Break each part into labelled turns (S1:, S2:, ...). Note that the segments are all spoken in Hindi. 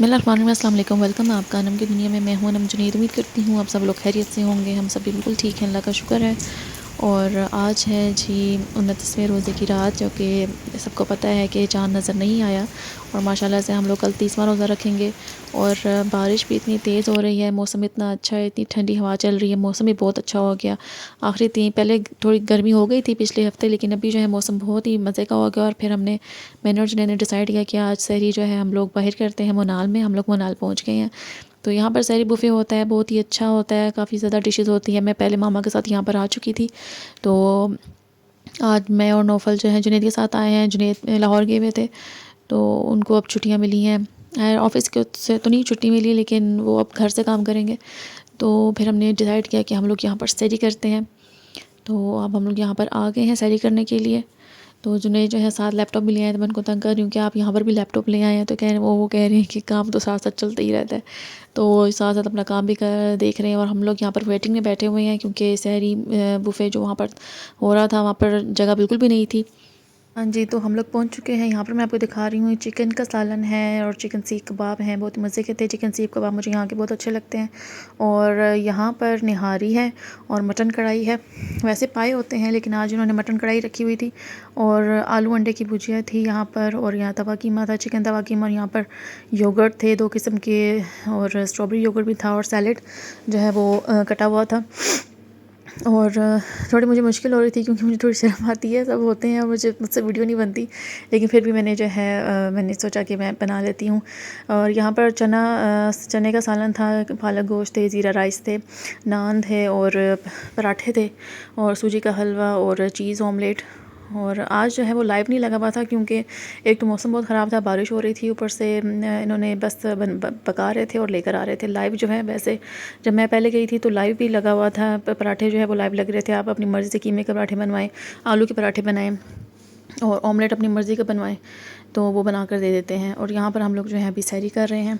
S1: बिस्मिल्लाहिर्रहमानिर्रहीम, अस्सलाम वालेकुम। वेलकम आपका अनम की दुनिया में। मैं हूं अनम जुनैद। उम्मीद करती हूँ आप सब लोग खैरियत से होंगे। हम सब भी बिल्कुल ठीक हैं, अल्लाह का शुक्र है। और आज है जी 29वें रोज़े की रात, जो कि सबको पता है कि चाँद नज़र नहीं आया। और माशाल्लाह से हम लोग कल 30वां रोज़ा रखेंगे। और बारिश भी इतनी तेज़ हो रही है, मौसम इतना अच्छा है, इतनी ठंडी हवा चल रही है, मौसम भी बहुत अच्छा हो गया। आखिरी 3 पहले थोड़ी गर्मी हो गई थी पिछले हफ़्ते, लेकिन अभी जो है मौसम बहुत ही मज़े का हो गया। और फिर मैंने और जुनैद ने डिसाइड किया कि आज सहरी जो है हम लोग बाहर करते हैं मोनाल में। हम लोग मोनाल पहुँच गए हैं। तो यहाँ पर सहरी बुफ़े होता है, बहुत ही अच्छा होता है, काफ़ी ज़्यादा डिशेज़ होती है। मैं पहले मामा के साथ यहाँ पर आ चुकी थी, तो आज मैं और नौफल जो है जुनैद के साथ आए हैं। जुनैद लाहौर गए हुए थे, तो उनको अब छुट्टियाँ मिली हैं। ऑफ़िस के से तो नहीं छुट्टी मिली, लेकिन वो अब घर से काम करेंगे। तो फिर हमने डिसाइड किया कि हम लोग यहाँ पर सहरी करते हैं। तो अब हम लोग यहाँ पर आ गए हैं सहरी करने के लिए। तो जुनैद जो है साथ लैपटॉप भी ले आए, तो मैं उनको तंग कर रही हूँ कि आप यहाँ पर भी लैपटॉप ले आए हैं। तो वो कह रहे हैं कि काम तो साथ साथ चलता ही रहता है। तो साथ साथ अपना काम भी कर देख रहे हैं। और हम लोग यहाँ पर वेटिंग में बैठे हुए हैं, क्योंकि सहरी बुफ़े जो वहाँ पर हो रहा था, वहाँ पर जगह बिल्कुल भी नहीं थी। हाँ जी, तो हम लोग पहुँच चुके हैं। यहाँ पर मैं आपको दिखा रही हूँ, चिकन का सालन है और चिकन सीख कबाब हैं, बहुत मज़े के थे। चिकन सीख कबाब मुझे यहाँ के बहुत अच्छे लगते हैं। और यहाँ पर निहारी है और मटन कढ़ाई है। वैसे पाए होते हैं, लेकिन आज इन्होंने मटन कढ़ाई रखी हुई थी। और आलू अंडे की भुजिया थी यहाँ पर। और यहाँ तवा कीमा था, चिकन तवा कीमा। और यहाँ पर योगर्ट थे 2 किस्म के, और स्ट्रॉबेरी योगर्ट भी था, और सैलेड जो है वो कटा हुआ था। और थोड़ी मुझे मुश्किल हो रही थी, क्योंकि मुझे थोड़ी शर्म आती है, सब होते हैं और मुझसे वीडियो नहीं बनती। लेकिन फिर भी मैंने जो है मैंने सोचा कि मैं बना लेती हूँ। और यहाँ पर चने का सालन था, पालक गोश्त थे, ज़ीरा राइस थे, नान थे, और पराठे थे, और सूजी का हलवा, और चीज़ ऑमलेट। और आज जो है वो लाइव नहीं लगा हुआ था, क्योंकि एक तो मौसम बहुत ख़राब था, बारिश हो रही थी, ऊपर से इन्होंने बस पका रहे थे और लेकर आ रहे थे। लाइव जो है, वैसे जब मैं पहले गई थी तो लाइव भी लगा हुआ था, पराठे जो है वो लाइव लग रहे थे। आप अपनी मर्ज़ी से कीमे के पराठे बनवाएं, आलू के पराठे बनाएं, और ऑमलेट अपनी मर्ज़ी का बनवाएं, तो वो बना कर दे देते हैं। और यहाँ पर हम लोग जो है अभी सहरी कर रहे हैं।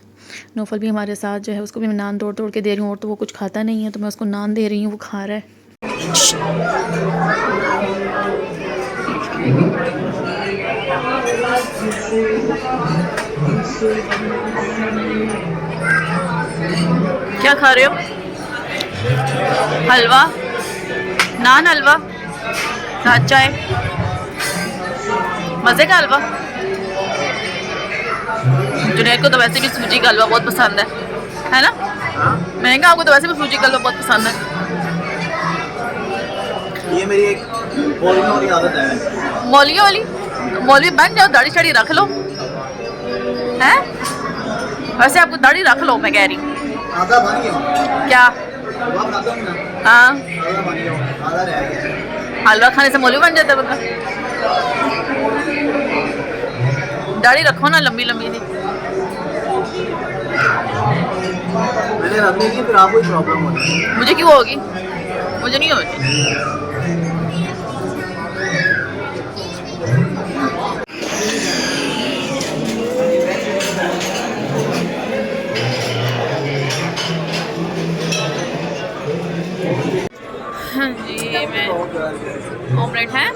S1: नौफल भी हमारे साथ जो है, उसको भी मैं नान तोड़ तोड़ के दे रही हूँ। और तो वो कुछ खाता नहीं है, तो मैं उसको नान दे रही हूँ, वो खा रहा है। क्या खा रहे हो? हलवा, नान हलवा, साथ चाय, मज़े का हलवा। जुनैद को तो वैसे भी सूजी का हलवा बहुत पसंद है ना? मैंने कहा आपको तो वैसे भी सूजी का हलवा बहुत पसंद है।
S2: ये मेरी एक मौलवियों वाली आदत है।
S1: मौलवियों वाली? मौलवी बन जाओ, दाढ़ी शाड़ी रख लो। हैं? वैसे आपको दाढ़ी रख लो, मैं कह रही हूँ।
S2: आधा बन गया।
S1: क्या?
S2: हलवा खाता हूँ ना।
S1: हाँ,
S2: आधा बन गया, आधा रह गया।
S1: हलवा खाने से मौलवी बन जाता है बंदा? दाढ़ी रखो ना लंबी लंबी सी।
S2: मैंने रखने की, फिर आपको ही प्रॉब्लम होती है।
S1: मुझे क्यों होगी? मुझे नहीं होती। हाँ जी, मैं ऑमलेट है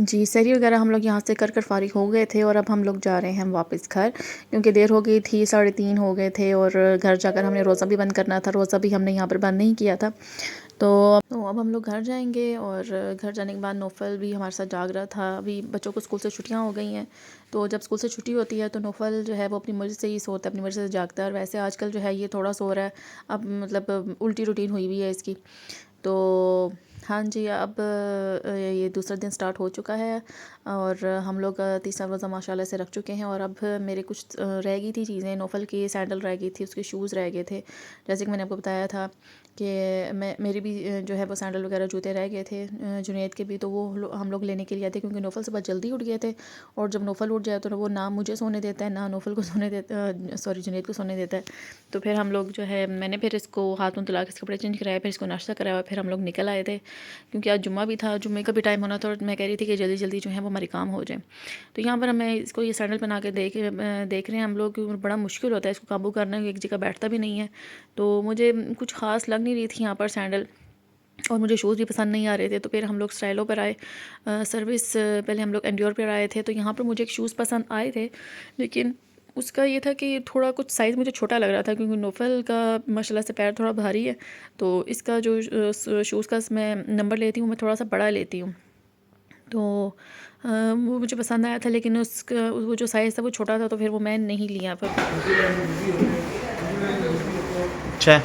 S1: जी। सहरी वगैरह हम लोग यहाँ से कर फारिग हो गए थे, और अब हम लोग जा रहे हैं वापस घर, क्योंकि देर हो गई थी, 3:30 हो गए थे। और घर जाकर हमने रोज़ा भी बंद करना था। रोज़ा भी हमने यहाँ पर बंद नहीं किया था। तो अब हम लोग घर जाएंगे। और घर जाने के बाद नौफल भी हमारे साथ जाग रहा था। अभी बच्चों को स्कूल से छुट्टियां हो गई हैं, तो जब स्कूल से छुट्टी होती है तो नौफल जो है वो अपनी मर्ज़ी से ही सोता है, अपनी मर्ज़ी से जागता है। और वैसे आजकल जो है ये थोड़ा सो रहा है, अब मतलब उल्टी रूटीन हुई हुई है इसकी। तो हाँ जी, अब ये दूसरा दिन स्टार्ट हो चुका है, और हम लोग तीसरा रोज़ा माशाल्लाह से रख चुके हैं। और अब मेरे कुछ रह गई थी चीज़ें, नौफल की सैंडल रह गई थी, उसके शूज़ रह गए थे, जैसे कि मैंने आपको बताया था कि मेरी भी जो है वो सैंडल वगैरह जूते रह गए थे, जुनैद के भी। तो वो हम लोग लेने के लिए आए थे, क्योंकि नौफल सुबह जल्दी उठ गए थे। और जब नौफल उठ जाए तो वो ना मुझे सोने देता है, ना नौफल को सोने देता, सॉरी जुनैद को सोने देता है। तो फिर हम लोग जो है, मैंने फिर इसको हाथ मुँह धुला के इसके कपड़े चेंज कराया, फिर इसको नाश्ता कराया, फिर हम लोग निकल आए थे, क्योंकि आज जुम्मा भी था, जुम्मे का भी टाइम होना था। और मैं कह रही थी कि जल्दी जल्दी जो है वो हमारी काम हो जाए। तो यहाँ पर हमें इसको ये सैंडल बना के देख रहे हैं हम लोग, बड़ा मुश्किल होता है इसको काबू करना, एक जगह बैठता भी नहीं है। तो मुझे कुछ ख़ास लग नहीं रही थी यहाँ पर सैंडल, और मुझे शूज़ भी पसंद नहीं आ रहे थे। तो फिर हम लोग स्टाइलो पर आए, सर्विस पहले हम लोग एंड्योर पर आए थे। तो यहाँ पर मुझे एक शूज़ पसंद आए थे, लेकिन उसका ये था कि थोड़ा कुछ साइज़ मुझे छोटा लग रहा था, क्योंकि नौफल का माशाल्लाह से पैर थोड़ा भारी है, तो इसका जो शूज़ का मैं नंबर लेती हूँ, मैं थोड़ा सा बड़ा लेती हूँ। तो वो मुझे पसंद आया था, लेकिन उसका वो जो साइज़ था वो छोटा था, तो फिर वो मैं नहीं लिया फिर।
S2: अच्छा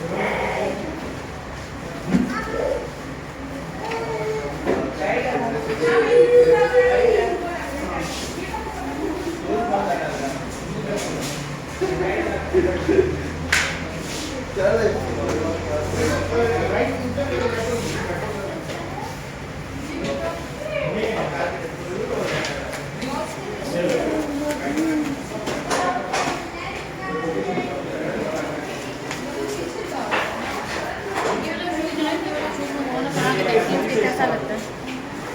S1: कैसा लगता है,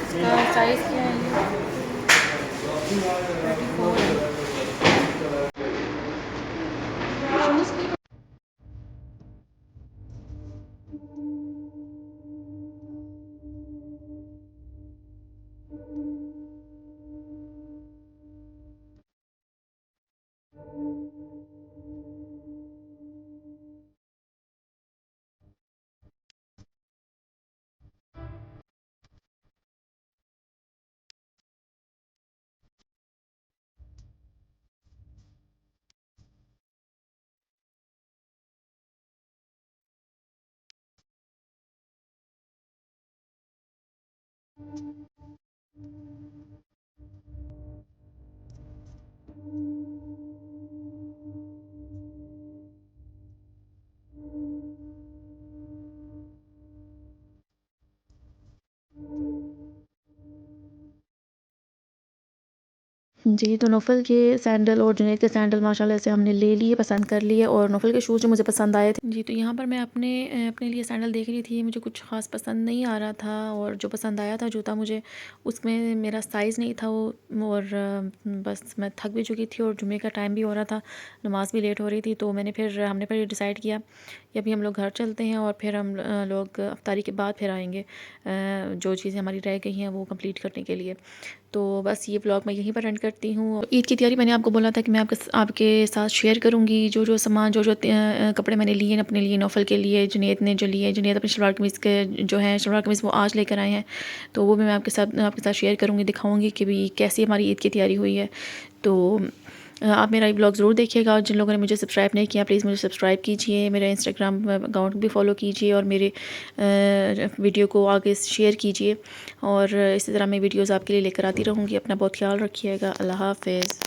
S1: इसका साइज़ क्या है ये? 34 है। जी, तो नौफ़ल के सैंडल और जुनैद के सैंडल माशाल्लाह से हमने ले लिए, पसंद कर लिए, और नौफ़ल के शूज़ जो मुझे पसंद आए थे। जी, तो यहाँ पर मैं अपने लिए सैंडल देख रही थी, मुझे कुछ ख़ास पसंद नहीं आ रहा था, और जो पसंद आया था जूता मुझे, उसमें मेरा साइज़ नहीं था वो, और बस मैं थक भी चुकी थी और जुम्मे का टाइम भी हो रहा था, नमाज़ भी लेट हो रही थी, तो हमने फिर डिसाइड किया कि अभी हम लोग घर चलते हैं, और फिर हम लोग इफ्तारी के बाद फिर आएँगे जो चीज़ें हमारी रह गई हैं वो कंप्लीट करने के लिए। तो बस ये व्लॉग मैं यहीं पर एंड करती हूँ। ईद की तैयारी मैंने आपको बोला था कि मैं आपके साथ शेयर करूँगी, जो सामान, जो कपड़े मैंने लिए अपने लिए, नौफल के लिए, जुनैद ने जो लिए, जुनैद अपनी शलवार कमीज़ के जो है शलवार कमीज़ वो आज लेकर आए हैं, तो वो भी मैं आपके साथ शेयर करूँगी, दिखाऊँगी कि भी कैसी हमारी ईद की तैयारी हुई है। तो आप मेरा ये ब्लॉग ज़रूर देखिएगा, और जिन लोगों ने मुझे सब्सक्राइब नहीं किया प्लीज़ मुझे सब्सक्राइब कीजिए, मेरा इंस्टाग्राम अकाउंट भी फ़ॉलो कीजिए, और मेरे वीडियो को आगे शेयर कीजिए, और इसी तरह मैं वीडियोज़ आपके लिए लेकर आती रहूँगी। अपना बहुत ख्याल रखिएगा। अल्लाह हाफ़िज़।